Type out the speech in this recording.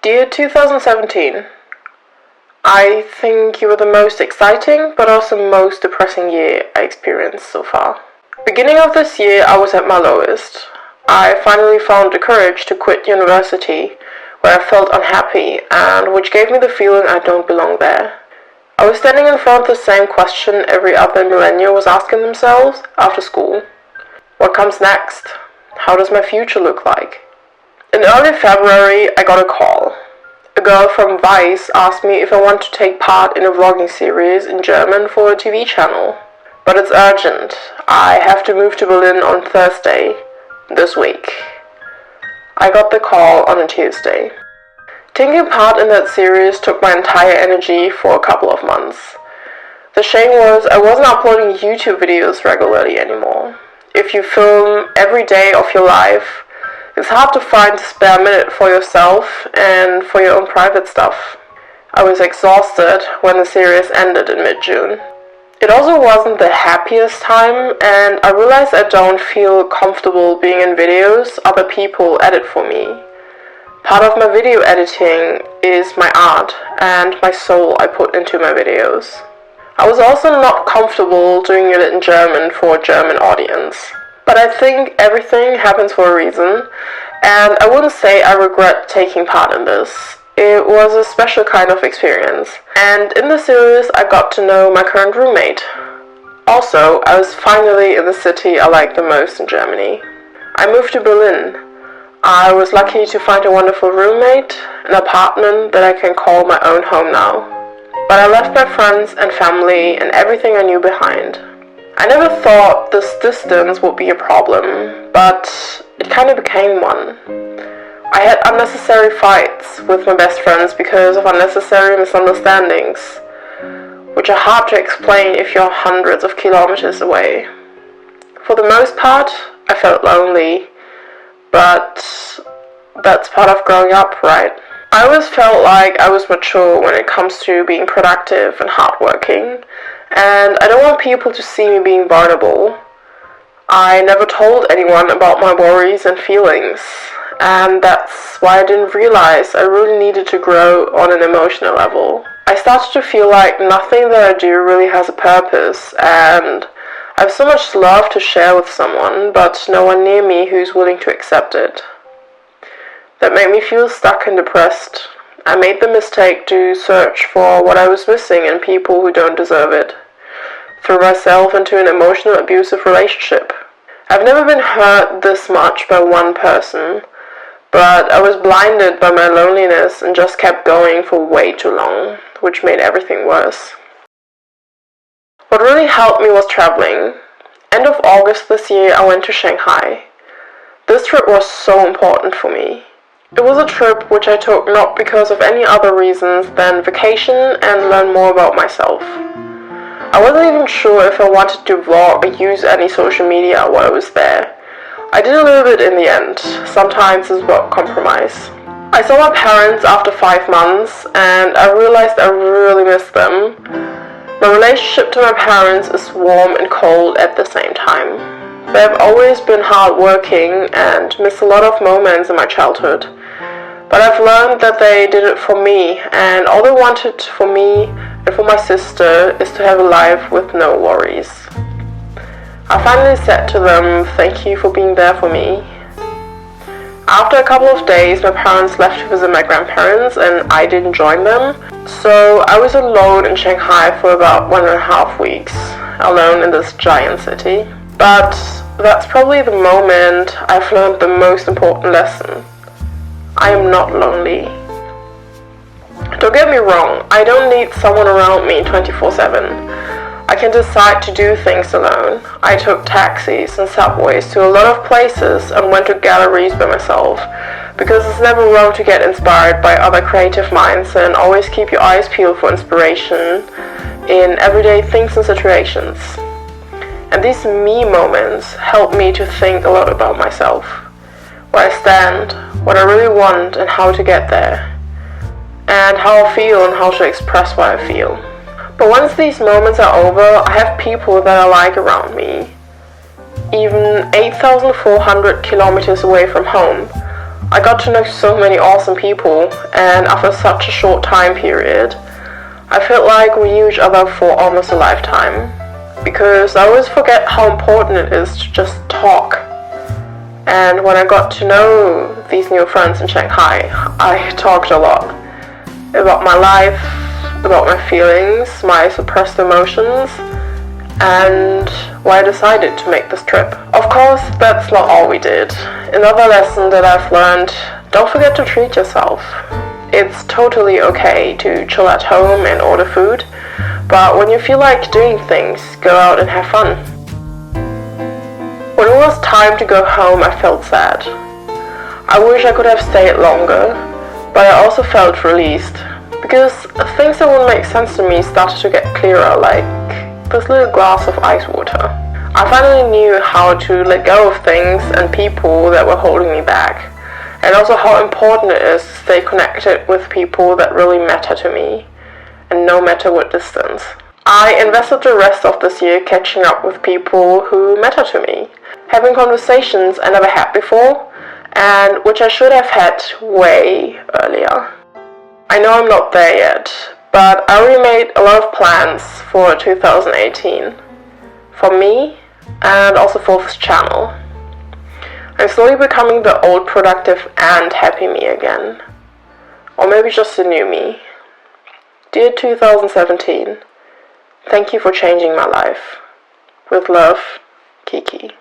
Dear 2017, I think you were the most exciting but also most depressing year I experienced so far. Beginning of this year, I was at my lowest. I finally found the courage to quit university, where I felt unhappy and which gave me the feeling I don't belong there. I was standing in front of the same question every other millennial was asking themselves after school. What comes next? How does my future look like? In early February, I got a call. A girl from Vice asked me if I want to take part in a vlogging series in German for a TV channel. But it's urgent. I have to move to Berlin on Thursday, this week. I got the call on a Tuesday. Taking part in that series took my entire energy for a couple of months. The shame was I wasn't uploading YouTube videos regularly anymore. If you film every day of your life, it's hard to find a spare minute for yourself and for your own private stuff. I was exhausted when the series ended in mid-June. It also wasn't the happiest time, and I realized I don't feel comfortable being in videos other people edit for me. Part of my video editing is my art and my soul I put into my videos. I was also not comfortable doing it in German for a German audience. But I think everything happens for a reason, and I wouldn't say I regret taking part in this. It was a special kind of experience, and in the series I got to know my current roommate. Also, I was finally in the city I like the most in Germany. I moved to Berlin. I was lucky to find a wonderful roommate, an apartment that I can call my own home now. But I left my friends and family and everything I knew behind. I never thought this distance would be a problem, but it kind of became one. I had unnecessary fights with my best friends because of unnecessary misunderstandings, which are hard to explain if you're hundreds of kilometers away. For the most part, I felt lonely. But that's part of growing up, right? I always felt like I was mature when it comes to being productive and hardworking, and I don't want people to see me being vulnerable. I never told anyone about my worries and feelings, and that's why I didn't realize I really needed to grow on an emotional level. I started to feel like nothing that I do really has a purpose, and I have so much love to share with someone, but no one near me who's willing to accept it. That made me feel stuck and depressed. I made the mistake to search for what I was missing in people who don't deserve it. Threw myself into an emotional abusive relationship. I've never been hurt this much by one person, but I was blinded by my loneliness and just kept going for way too long, which made everything worse. What really helped me was traveling. End of August this year, I went to Shanghai. This trip was so important for me. It was a trip which I took not because of any other reasons than vacation and learn more about myself. I wasn't even sure if I wanted to vlog or use any social media while I was there. I did a little bit in the end. Sometimes it's about compromise. I saw my parents after 5 months and I realized I really missed them. My relationship to my parents is warm and cold at the same time. They have always been hardworking and missed a lot of moments in my childhood. But I've learned that they did it for me, and all they wanted for me and for my sister is to have a life with no worries. I finally said to them, thank you for being there for me. After a couple of days, my parents left to visit my grandparents and I didn't join them. So I was alone in Shanghai for about 1.5 weeks, alone in this giant city. But that's probably the moment I've learned the most important lesson. I am not lonely. Don't get me wrong, I don't need someone around me 24/7. I can decide to do things alone. I took taxis and subways to a lot of places and went to galleries by myself, because it's never wrong to get inspired by other creative minds and always keep your eyes peeled for inspiration in everyday things and situations. And these me moments help me to think a lot about myself, where I stand, what I really want and how to get there, and how I feel and how to express what I feel. But once these moments are over, I have people that I like around me. Even 8,400 kilometers away from home, I got to know so many awesome people, and after such a short time period, I felt like we knew each other for almost a lifetime. Because I always forget how important it is to just talk. And when I got to know these new friends in Shanghai, I talked a lot about my life, about my feelings, my suppressed emotions, and why I decided to make this trip. Of course, that's not all we did. Another lesson that I've learned, don't forget to treat yourself. It's totally okay to chill at home and order food, but when you feel like doing things, go out and have fun. When it was time to go home, I felt sad. I wish I could have stayed longer, but I also felt released, because things that wouldn't make sense to me started to get clearer, like this little glass of ice water. I finally knew how to let go of things and people that were holding me back, and also how important it is to stay connected with people that really matter to me, and no matter what distance. I invested the rest of this year catching up with people who matter to me, having conversations I never had before, and which I should have had way earlier. I know I'm not there yet, but I already made a lot of plans for 2018. For me, and also for this channel. I'm slowly becoming the old, productive and happy me again. Or maybe just the new me. Dear 2017, thank you for changing my life. With love, Kicki.